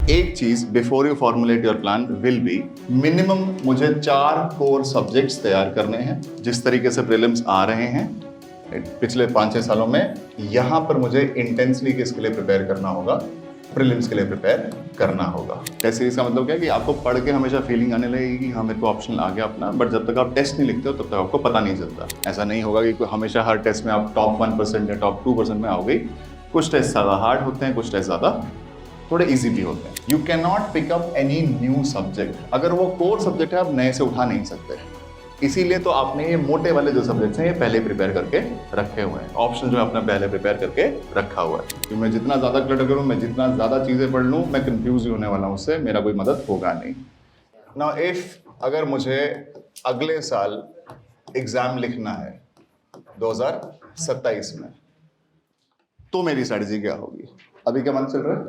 एक चीज before you formulate your plan will B minimum मुझे 4 कोर सब्जेक्ट्स तैयार करने हैं। जिस तरीके से प्रीलिम्स आ रहे हैं पिछले 5-6 सालों में, यहां पर मुझे इंटेंसली किसके लिए प्रिपेयर करना होगा? प्रीलिम्स के लिए प्रिपेयर करना होगा। टेस्ट सीरीज का मतलब क्या है कि आपको पढ़ के हमेशा फीलिंग आने लगेगी कि हाँ मेरे को ऑप्शनल आ गया अपना, बट जब तक आप टेस्ट नहीं लिखते हो तब तक आपको पता नहीं चलता। ऐसा नहीं होगा कि हमेशा हर टेस्ट में आप टॉप 1% या टॉप 2% में आओगे। कुछ टेस्ट ज़्यादा हार्ड होते हैं, कुछ टेस्ट ज़्यादा थोड़े इजी भी होते हैं। You can not pick up any new subject. अगर वो कोर सब्जेक्ट है आप नए से उठा नहीं सकते, इसीलिए तो आपने ये मोटे वाले जो सब्जेक्ट्स हैं ये पहले प्रिपेयर करके रखे हुए हैं। ऑप्शन जो है अपना पहले प्रिपेयर करके रखा हुआ है कि मैं जितना ज़्यादा क्लटर करूँ, मैं जितना ज़्यादा चीज़ें पढ़ लूँ, मैं कंफ्यूज ही होने वाला हूँ, उससे मेरा कोई मदद होगा नहीं। नाउ इफ अगर मुझे अगले साल एग्जाम लिखना है 2027 में, तो मेरी स्ट्रेटजी क्या होगी? अभी क्या मंथ चल रहा है?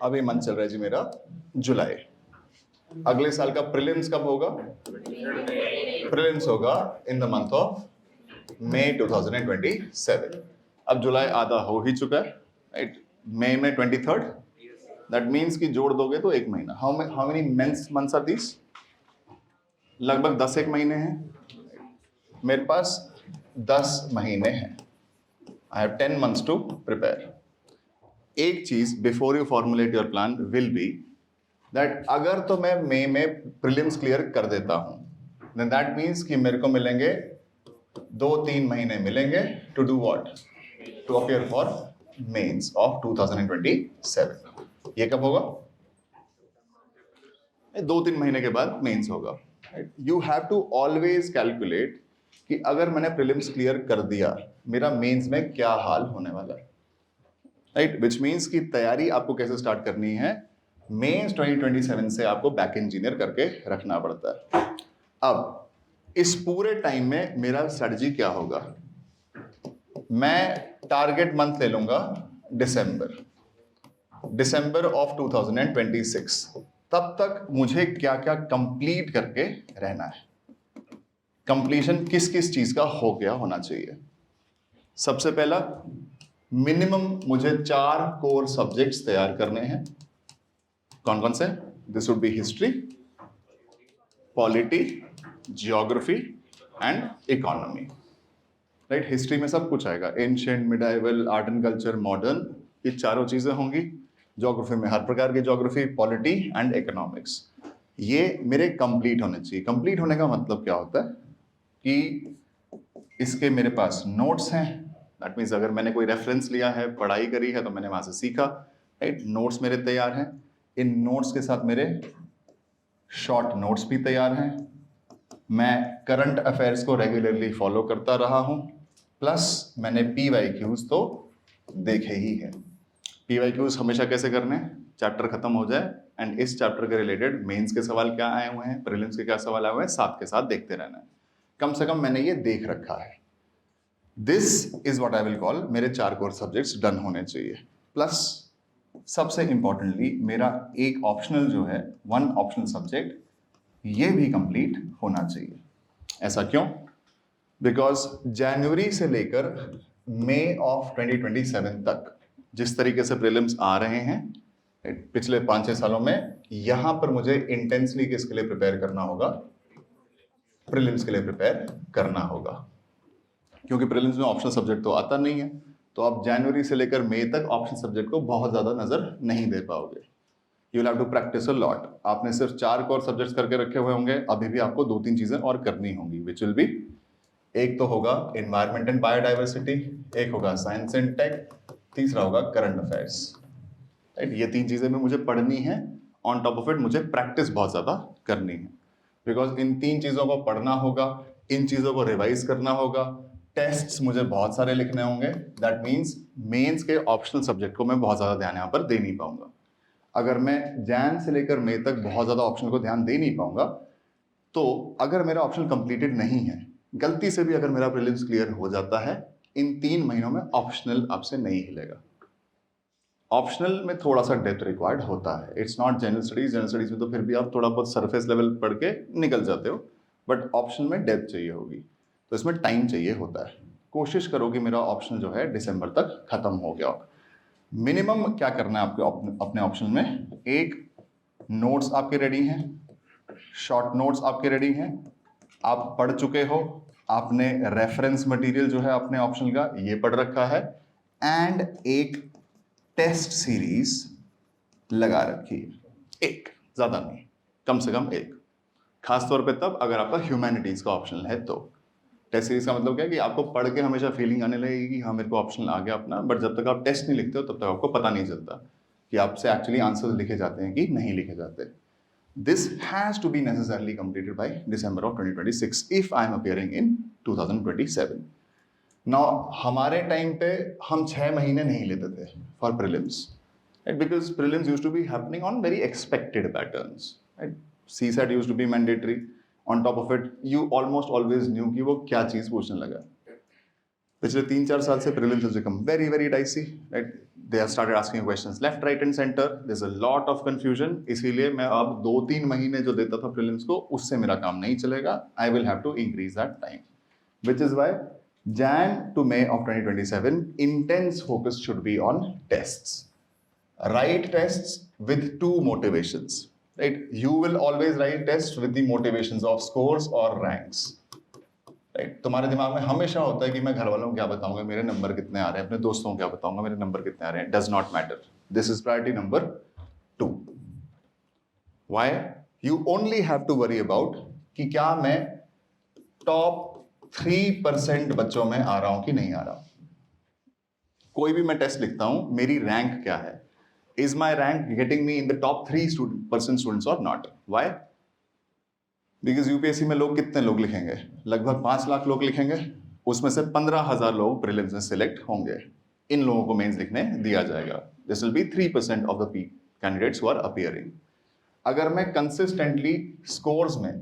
अभी मंथ चल रहा है जी मेरा जुलाई। अगले साल का प्रीलिम्स कब होगा? प्रीलिम्स होगा in the month of May 2027। अब जुलाई आधा हो ही चुका है, राइट? मई में 23rd, दैट मीन्स कि जोड़ दोगे तो 1 महीना। How many months are this? लगभग 10 महीने हैं। मेरे पास 10 महीने हैं। I have 10 months to prepare. एक चीज before you formulate your plan will be that अगर तो मैं मई में प्रीलिम्स क्लियर कर देता हूं, देन दैट मीन्स कि मेरे को मिलेंगे 2-3 महीने मिलेंगे to do what? To appear for mains of 2027। ये कब होगा? 2-3 महीने के बाद मेंस होगा। You have to always calculate कि अगर मैंने प्रीलिम्स क्लियर कर दिया, मेरा मेंस में क्या हाल होने वाला है, राइट? विच मीन्स की तैयारी आपको कैसे स्टार्ट करनी है? मेंस 2027 से आपको बैक इंजीनियर करके रखना पड़ता है। अब इस पूरे टाइम में मेरा स्ट्रेटजी क्या होगा? मैं टारगेट मंथ ले लूंगा दिसंबर ऑफ 2026। तब तक मुझे क्या क्या कंप्लीट करके रहना है? कंप्लीशन किस किस चीज का हो गया होना चाहिए? सबसे पहला, मिनिमम मुझे 4 कोर सब्जेक्ट्स तैयार करने हैं। कौन कौन से? This would be history, polity, geography and economy, right? History में सब कुछ आएगा, ancient, medieval, art and culture, modern, ये चारों चीजें होंगी। जियोग्राफी में हर प्रकार की जियोग्राफी, पॉलिटी एंड इकोनॉमिक्स, ये मेरे कंप्लीट होने चाहिए। कंप्लीट होने का मतलब क्या होता है कि इसके मेरे पास नोट्स हैं। दैट मीन्स अगर मैंने कोई रेफरेंस लिया है, पढ़ाई करी है, तो मैंने वहां से सीखा, राइट? नोट्स मेरे तैयार हैं। इन नोट्स के साथ मेरे शॉर्ट नोट्स भी तैयार हैं। मैं करंट अफेयर्स को रेगुलरली फॉलो करता रहा हूं, प्लस मैंने PYQs तो देखे ही हैं। PYQs हमेशा कैसे करने? चैप्टर खत्म हो जाए एंड इस चैप्टर के रिलेटेड मेंस के सवाल क्या आए हुए हैं, प्रीलिम्स के क्या सवाल आए हुए हैं, साथ के साथ देखते रहना है। कम से कम मैंने ये देख रखा है। This is what I will call मेरे 4 कोर सब्जेक्ट्स डन होने चाहिए। प्लस सबसे इंपॉर्टेंटली मेरा एक ऑप्शनल जो है, 1 ऑप्शनल सब्जेक्ट, ये भी कंप्लीट होना चाहिए। ऐसा क्यों? बिकॉज जनवरी से लेकर मई ऑफ 2027 तक जिस तरीके से प्रीलिम्स आ रहे हैं पिछले 5-6 सालों में, यहां पर मुझे इंटेंसली किसके लिए प्रिपेयर करना होगा? प्रीलिम्स के लिए प्रिपेयर करना होगा। क्योंकि प्रीलिम्स में ऑप्शनल सब्जेक्ट तो आता नहीं है, तो आप जनवरी से लेकर मई तक ऑप्शनल सब्जेक्ट को बहुत ज्यादा नजर नहीं दे पाओगे। You will have to practise a lot. आपने सिर्फ 4 कोर सब्जेक्ट्स करके रखे हुए होंगे, अभी भी आपको 2-3 चीजें और करनी होंगी, विच विल बी, एक तो होगा एनवायरमेंट एंड बायोडाइवर्सिटी, एक होगा साइंस एंड टेक, तीसरा होगा करंट अफेयर्स, राइट? ये 3 चीजें भी मुझे पढ़नी है। ऑन टॉप ऑफ इट मुझे प्रैक्टिस बहुत ज्यादा करनी है, बिकॉज इन 3 चीजों को पढ़ना होगा, इन चीजों को रिवाइज करना होगा, टेस्ट्स मुझे बहुत सारे लिखने होंगे। दैट मीन्स मेंस के ऑप्शनल सब्जेक्ट को मैं बहुत ज्यादा ध्यान यहाँ पर दे नहीं पाऊंगा। अगर मैं जैन से लेकर मई तक बहुत ज्यादा ऑप्शनल को ध्यान दे नहीं पाऊंगा, तो अगर मेरा ऑप्शन कंप्लीटेड नहीं है, गलती से भी अगर मेरा प्रीलिम्स क्लियर हो जाता है, इन 3 महीनों में ऑप्शनल आपसे नहीं हिलेगा। ऑप्शनल में थोड़ा सा डेप्थ रिक्वायर्ड होता है। It's not general studies. General studies में तो फिर भी आप थोड़ा बहुत सरफेस लेवल पढ़ के निकल जाते हो, बट ऑप्शनल में डेप्थ चाहिए होगी, तो इसमें टाइम चाहिए होता है। कोशिश करो कि मेरा ऑप्शनल जो है दिसंबर तक खत्म हो गया हो। मिनिमम क्या करना है आपके अपने ऑप्शन में, एक नोट्स आपके रेडी हैं, शॉर्ट नोट्स आपके रेडी हैं, आप पढ़ चुके हो, आपने रेफरेंस मटेरियल जो है अपने ऑप्शन का ये पढ़ रखा है, एंड एक टेस्ट सीरीज लगा रखी है, एक, ज्यादा नहीं, कम से कम एक, खासतौर पे तब अगर आपका ह्यूमैनिटीज का ऑप्शन है तो। टेस्ट सीरीज का मतलब क्या है कि आपको पढ़ के हमेशा फीलिंग आने लगेगी कि हाँ मेरे को ऑप्शन आ गया अपना, बट जब तक आप टेस्ट नहीं लिखते हो तब तक आपको पता नहीं चलता कि आपसे एक्चुअली आंसर लिखे जाते हैं कि नहीं लिखे जाते। This has to be necessarily completed by December of 2026 if I am appearing in 2027. Now हमारे टाइम पे हम 6 महीने नहीं लेते थे for prelims, right? Because prelims used to be happening on very expected patterns, right? CSAT used to be mandatory. On top of it, you almost always knew कि वो क्या चीज पूछने लगा। पिछले 3-4 साल से prelims has become very very dicey, right? They have started asking questions left, right and center. There's a lot of confusion. इसीलिए मैं अब 2-3 महीने जो देता था prelims को, उससे मेरा काम नहीं चलेगा. I will have to increase that time, which is why Jan to May of 2027, intense focus should be on tests. Write tests with 2 motivations, right? You will always write tests with the motivations of scores or ranks. Right, तुम्हारे दिमाग में हमेशा होता है कि मैं घर वालों को क्या बताऊंगा, मेरे नंबर कितने आ रहे हैं, अपने दोस्तों को क्या बताऊंगा, मेरे नंबर कितने आ रहे हैं। Does not matter, this is priority number 2. Why? You only have to worry about कि क्या मैं टॉप 3% बच्चों में आ रहा हूं कि नहीं आ रहा हूं। कोई भी मैं टेस्ट लिखता हूं, मेरी रैंक क्या है, is my rank getting me in the top 3% students और नॉट। व्हाई? बिकॉज यूपीएससी में लोग कितने लोग लिखेंगे, लगभग 5 लाख लोग लिखेंगे, उसमें से 15,000 लोग प्रीलिम्स में सिलेक्ट होंगे, इन लोगों को मेंस लिखने दिया जाएगा। This will be 3% of the candidates who are appearing. अगर मैं कंसिस्टेंटली स्कोर्स में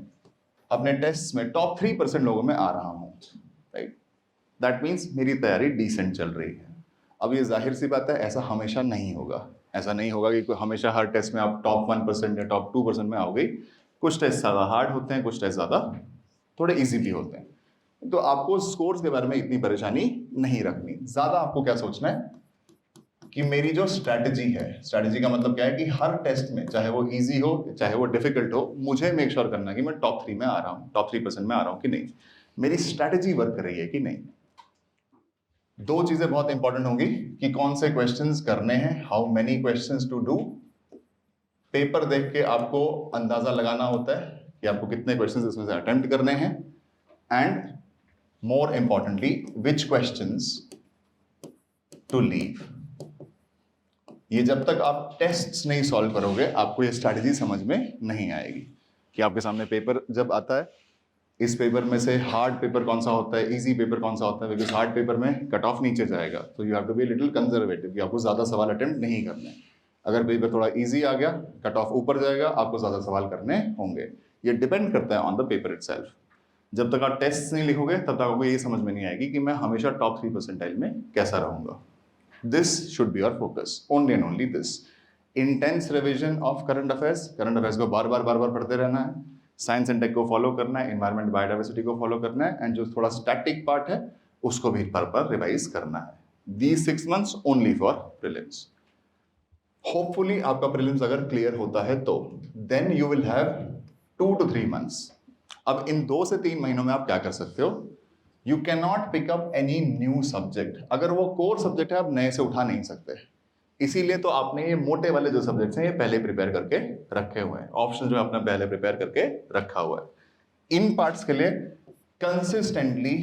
अपने टेस्ट में टॉप 3% लोगों में आ रहा हूं, राइट, दैट मीन्स मेरी तैयारी डिसेंट चल रही है। अब ये जाहिर सी बात है, ऐसा हमेशा नहीं होगा, ऐसा नहीं होगा कि हमेशा हर टेस्ट में आप टॉप 1% या टॉप 2% में आओगे। कुछ टेस्ट ज़्यादा हार्ड होते हैं, कुछ टेस्ट ज़्यादा थोड़े इजी भी होते हैं। तो आपको स्कोर्स के बारे में इतनी परेशानी नहीं रखनी। ज़्यादा आपको क्या सोचना है कि मेरी जो स्ट्रैटेजी है, स्ट्रैटेजी का मतलब क्या है कि हर टेस्ट में, चाहे वो इजी हो चाहे वो डिफिकल्ट हो, मुझे मेक श्योर करना कि मैं टॉप 3 में आ रहा हूँ, टॉप 3% में आ रहा हूँ कि नहीं, मेरी स्ट्रैटेजी वर्क कर रही है कि नहीं। 2 चीजें बहुत इंपॉर्टेंट होंगी कि कौन से क्वेश्चंस करने हैं, how many questions to do. Paper देख के आपको अंदाजा लगाना होता है कि आपको कितने क्वेश्चंस इसमें से अटेम्प्ट करने हैं, and more importantly which questions to leave. ये जब तक आप टेस्ट्स नहीं सॉल्व करोगे, आपको ये स्ट्रैटेजी समझ में नहीं आएगी कि आपके सामने पेपर जब आता है, इस पेपर में से हार्ड पेपर कौन सा होता है, इजी पेपर कौन सा होता है, बिकॉज हार्ड पेपर में कट ऑफ नीचे जाएगा, तो you have to be little conservative कि आपको ज्यादा सवाल अटेम्प्ट नहीं करने। अगर पेपर थोड़ा इजी आ गया, कट ऑफ ऊपर जाएगा, आपको ज्यादा सवाल करने होंगे। ये डिपेंड करता है ऑन द पेपर इटसेल्फ। जब तक आप टेस्ट नहीं लिखोगे तब तक आपको ये समझ में नहीं आएगी कि मैं हमेशा टॉप 3 परसेंटाइल में कैसा रहूंगा। This should be your focus, only and only this. Intense revision of current affairs को बार बार पढ़ते रहना है, साइंस एंड टेक को फॉलो करना है, एनवायरमेंट बायोडाइवर्सिटी को फॉलो करना है, एंड जो थोड़ा स्टैटिक पार्ट है उसको भी पर रिवाइज करना है। These 6 months only for prelims. Hopefully आपका प्रीलिम्स अगर क्लियर होता है तो then you will have 2 to 3 months। अब इन 2 से 3 महीनों में आप क्या कर सकते हो, you can not pick up any new subject. अगर वो कोर सब्जेक्ट है आप नए से उठा नहीं सकते, इसीलिए तो आपने ये मोटे वाले जो सब्जेक्ट्स हैं ये पहले प्रिपेयर करके रखे हुए हैं, ऑप्शन जो आपने पहले प्रिपेयर करके रखा हुआ है। इन पार्ट्स के लिए कंसिस्टेंटली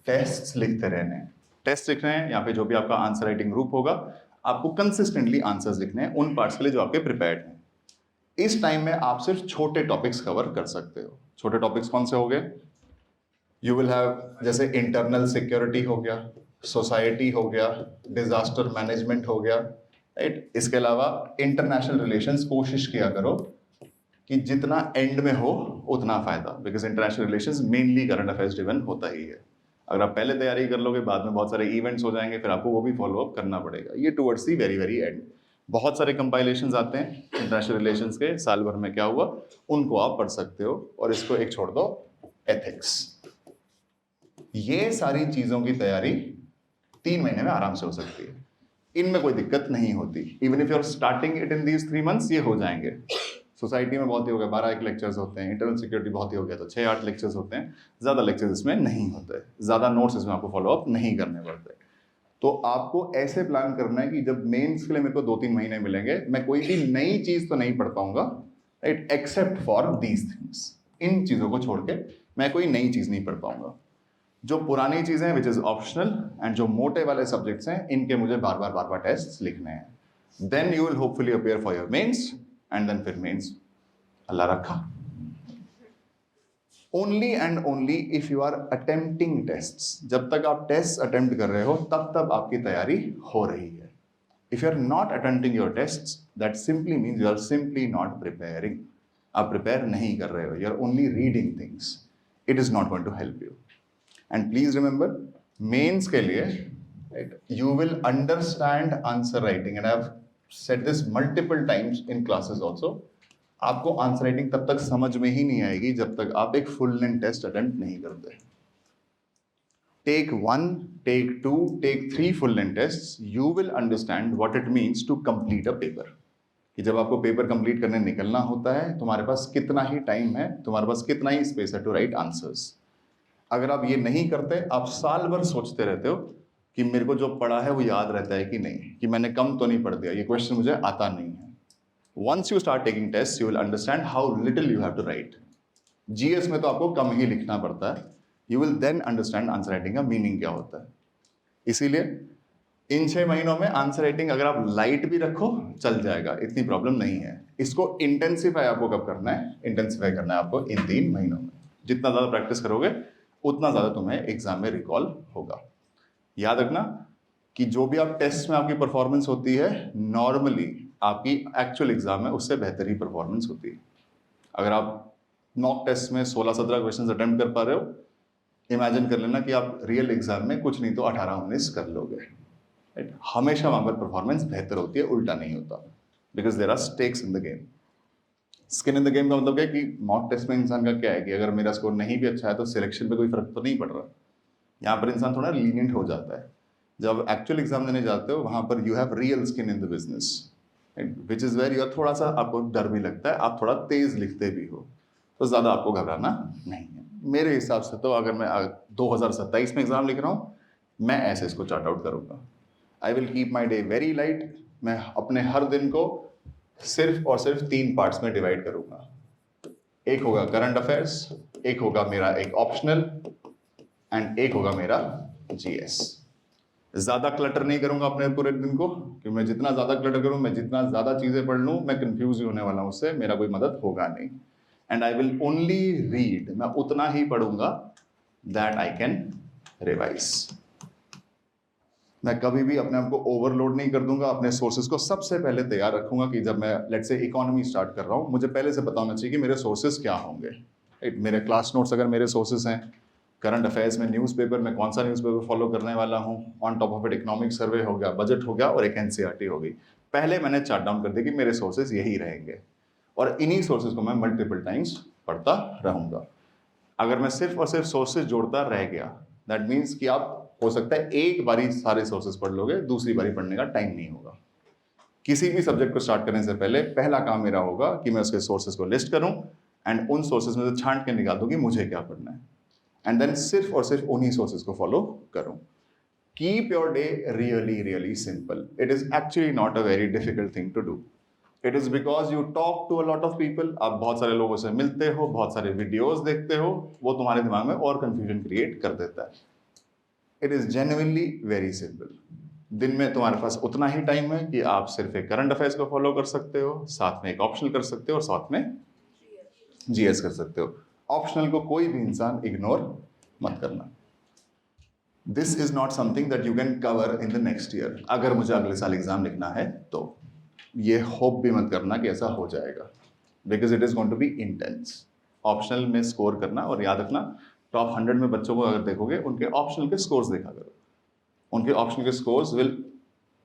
टेस्ट्स लिखते रहने हैं, टेस्ट लिख रहे हैं या फिर जो भी आपका आंसर राइटिंग ग्रुप होगा, आपको कंसिस्टेंटली आंसर्स लिखने हैं उन पार्ट्स के लिए जो आपके प्रिपेयर्ड हैं। इस टाइम में आप सिर्फ छोटे टॉपिक्स कवर कर सकते हो। छोटे टॉपिक्स कौन से हो गए, यू विल हैव जैसे इंटरनल सिक्योरिटी हो गया, सोसाइटी हो गया, डिजास्टर मैनेजमेंट हो गया, राइट। इसके अलावा इंटरनेशनल रिलेशंस कोशिश किया करो कि जितना एंड में हो उतना फायदा, because international relations mainly current affairs driven होता ही है। अगर आप पहले तैयारी कर लोगे, बाद में बहुत सारे इवेंट्स हो जाएंगे, फिर आपको वो भी फॉलो अप करना पड़ेगा। ये towards the very very and बहुत सारे कंपाइलेशंस आते हैं इंटरनेशनल रिलेशंस के, साल भर में क्या हुआ उनको आप पढ़ सकते हो। और इसको एक छोड़ दो, एथिक्स। ये सारी चीजों की तैयारी 3 महीने में आराम से हो सकती है। इनमें कोई दिक्कत नहीं होती। Even if you are starting it in these 3 months, ये हो जाएंगे। सोसाइटी में बहुत ही हो गया 12 एक लेक्चर्स होते हैं, इंटरनल सिक्योरिटी बहुत ही हो गया तो 6-8 लेक्चर्स होते हैं, ज़्यादा लेक्चर्स इसमें नहीं होते, ज़्यादा नोट्स इसमें आपको फॉलो अप नहीं करने पड़ते। तो आपको ऐसे प्लान करना है कि जब मेंस के लिए मेरे को 2-3 महीने मिलेंगे, मैं कोई भी नई चीज़ तो नहीं पढ़ पाऊंगा, right, except for these things. इन चीज़ों को छोड़ के मैं कोई नई चीज़ नहीं पढ़ पाऊंगा। जो पुरानी चीज़ें विच इज़ ऑप्शनल एंड जो मोटे वाले सब्जेक्ट्स हैं, इनके मुझे बार बार टेस्ट लिखने हैं। Then you will hopefully appear for your mains and then फिर मेंस अल्लाह रखा। Only and only if you are attempting tests, जब तक आप टेस्ट अटेम्प्ट कर रहे हो तब आपकी तैयारी हो रही है। If you are not attempting your tests, that simply means you are simply not preparing. आप प्रिपेयर नहीं कर रहे हो, you are only reading things, it is not going to help you. And please remember, mains के लिए you will understand answer writing, and I have said this multiple times in classes also. आपको answer writing तब तक समझ में ही नहीं आएगी जब तक आप एक फुल लेंथ टेस्ट अटेम्प्ट नहीं करते। Take 1, take 2, take 3 full length test, you will understand what it means to complete a paper. कि जब आपको पेपर कंप्लीट करने निकलना होता है, तुम्हारे पास कितना ही टाइम है, तुम्हारे पास कितना ही स्पेस है टू राइट आंसर्स। अगर आप ये नहीं करते, आप साल भर सोचते रहते हो कि मेरे को जो पढ़ा है वो याद रहता है कि नहीं, कि मैंने कम तो नहीं पढ़ दिया, ये क्वेश्चन मुझे आता नहीं है। Once you start taking tests, you will understand how little you have to write. GS में तो आपको कम ही लिखना पड़ता है। You will then understand answer writing का मीनिंग क्या होता है। इसीलिए इन 6 महीनों में आंसर राइटिंग अगर आप लाइट भी रखो चल जाएगा, इतनी प्रॉब्लम नहीं है। इसको इंटेंसिफाई आपको कब करना है? इंटेंसिफाई करना है आपको इन 3 महीनों में। जितना ज़्यादा प्रैक्टिस करोगे उतना ज़्यादा तुम्हें एग्जाम में रिकॉल होगा। याद रखना कि जो भी आप टेस्ट में आपकी परफॉर्मेंस होती है, नॉर्मली आपकी एक्चुअल एग्जाम में उससे बेहतर ही परफॉर्मेंस होती है। अगर आप मॉक टेस्ट में 16-17 क्वेश्चंस अटेम्प्ट कर पा रहे हो, इमेजिन कर लेना कि आप रियल एग्जाम में कुछ नहीं तो 18-19 कर लोगे, राइट। हमेशा वहां पर परफॉर्मेंस बेहतर होती है, उल्टा नहीं होता, because there are stakes in the game. Skin in the game का मतलब क्या है कि मॉक टेस्ट में इंसान का क्या है कि अगर मेरा स्कोर नहीं भी अच्छा है तो सिलेक्शन पे कोई फर्क तो नहीं पड़ रहा। यहाँ पर इंसान थोड़ा लीनियंट हो जाता है। जब एक्चुअल एग्जाम देने जाते हो वहां पर you have real skin in the business, which is where your थोड़ा सा आपको डर भी लगता है, आप थोड़ा तेज लिखते भी हो, तो ज़्यादा आपको घबराना नहीं है। मेरे हिसाब से तो अगर मैं 2027 में एग्जाम लिख रहा हूँ, मैं ऐसे इसको चार्ट आउट करूँगा। I will keep my day very light. मैं अपने हर दिन को सिर्फ और सिर्फ 3 पार्ट्स में डिवाइड करूँगा। एक होगा करंट अफेयर्स, एक होगा मेरा एक ऑप्शनल, एंड एक होगा मेरा जीएस। ज्यादा क्लटर नहीं करूंगा अपने पूरे दिन को, कि मैं जितना ज्यादा क्लटर करूं, मैं जितना ज्यादा चीजें पढ़ लूं, मैं कंफ्यूज ही होने वाला हूं, उससे मेरा कोई मदद होगा नहीं। And I will only read, मैं उतना ही पढ़ूंगा दैट आई कैन रिवाइज। मैं कभी भी अपने आप को ओवरलोड नहीं कर दूंगा। अपने सोर्सेज को सबसे पहले तैयार रखूंगा कि जब मैं लेट्स से इकोनॉमी स्टार्ट कर रहा हूं, मुझे पहले से पता होना चाहिए कि मेरे सोर्सेज क्या होंगे, राइट। मेरे क्लास नोट्स अगर मेरे सोर्सेज हैं, करंट अफेयर्स में न्यूज़पेपर में कौन सा न्यूज़पेपर फॉलो करने वाला हूँ, on top of it economic survey हो गया, बजट हो गया और एक एनसीईआरटी हो गई। पहले मैंने चार्ट डाउन कर दिया कि मेरे सोर्सेज यही रहेंगे और इन्हीं सोर्सेज को मैं मल्टीपल टाइम्स पढ़ता रहूंगा। अगर मैं सिर्फ और सिर्फ सोर्सेज जोड़ता रह गया, दैट मीन्स कि आप हो सकता है एक बारी सारे सोर्सेज पढ़ लोगे, दूसरी बारी पढ़ने का टाइम नहीं होगा। किसी भी सब्जेक्ट को स्टार्ट करने से पहले पहला काम मेरा होगा कि मैं उसके सोर्सेज को लिस्ट करूं एंड उन सोर्सेज में से छांट के निकाल दूं कि मुझे क्या पढ़ना है, एंड देन सिर्फ और सिर्फ उन्हीं सोर्सेज को फॉलो करूं। Keep your day really really simple. It is actually not a very difficult thing to do. It is because you talk to a lot of people. आप बहुत सारे लोगों से मिलते हो, बहुत सारे वीडियोस देखते हो, वो तुम्हारे दिमाग में और कंफ्यूजन क्रिएट कर देता है। It is genuinely very simple. दिन में तुम्हारे पास उतना ही टाइम है कि आप सिर्फ एक करंट अफेयर्स को फॉलो कर सकते हो, साथ में एक ऑप्शनल कर सकते हो और साथ में जीएस कर सकते हो। ऑप्शनल को कोई भी इंसान इग्नोर मत करना। This is not something that you can cover in the next year. अगर मुझे अगले साल एग्जाम लिखना है तो ये होप भी मत करना कि ऐसा हो जाएगा, because it is going to be intense. Optional में स्कोर करना, और याद रखना टॉप 100 में बच्चों को अगर देखोगे, उनके ऑप्शनल के स्कोर्स देखा करो। उनके ऑप्शनल के scores will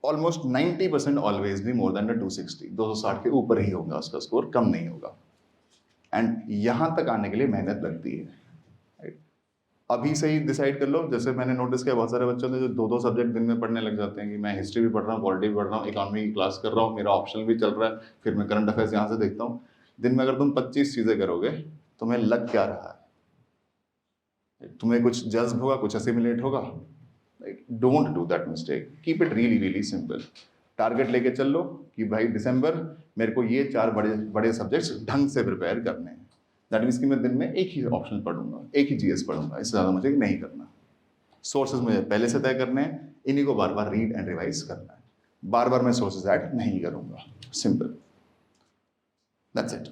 almost 90% always be more than the 260। 260 के ऊपर ही होगा उसका स्कोर, कम नहीं होगा। एंड यहां तक आने के लिए मेहनत लगती है। अभी से ही डिसाइड कर लो। जैसे मैंने नोटिस किया बहुत सारे बच्चों ने जो दो दो सब्जेक्ट दिन में पढ़ने लग जाते हैं कि मैं हिस्ट्री भी पढ़ रहा हूँ, पॉलिटी भी पढ़ रहा हूँ, इकोनॉमी की क्लास कर रहा हूँ, मेरा ऑप्शनल भी चल रहा है, फिर मैं करंट अफेयर्स यहाँ से देखता हूँ। दिन में अगर तुम 25 चीजें करोगे तुम्हें लग क्या रहा है? तुम्हें कुछ जज्ब होगा, कुछ असिमिलेट होगा। Don't do that mistake, keep it really really simple. Target लेके चल लो कि भाई दिसंबर मेरे को ये 4 बड़े बड़े सब्जेक्ट्स ढंग से प्रिपेयर करने हैं। दैट मीन्स कि मैं दिन में एक ही ऑप्शन पढ़ूंगा, एक ही जीएस पढ़ूंगा, इससे ज़्यादा मुझे नहीं करना। सोर्सेज मुझे पहले से तय करने हैं, इन्हीं को बार बार रीड एंड रिवाइज करना है। बार बार मैं सोर्सेज ऐड नहीं करूंगा। Simple, that's it.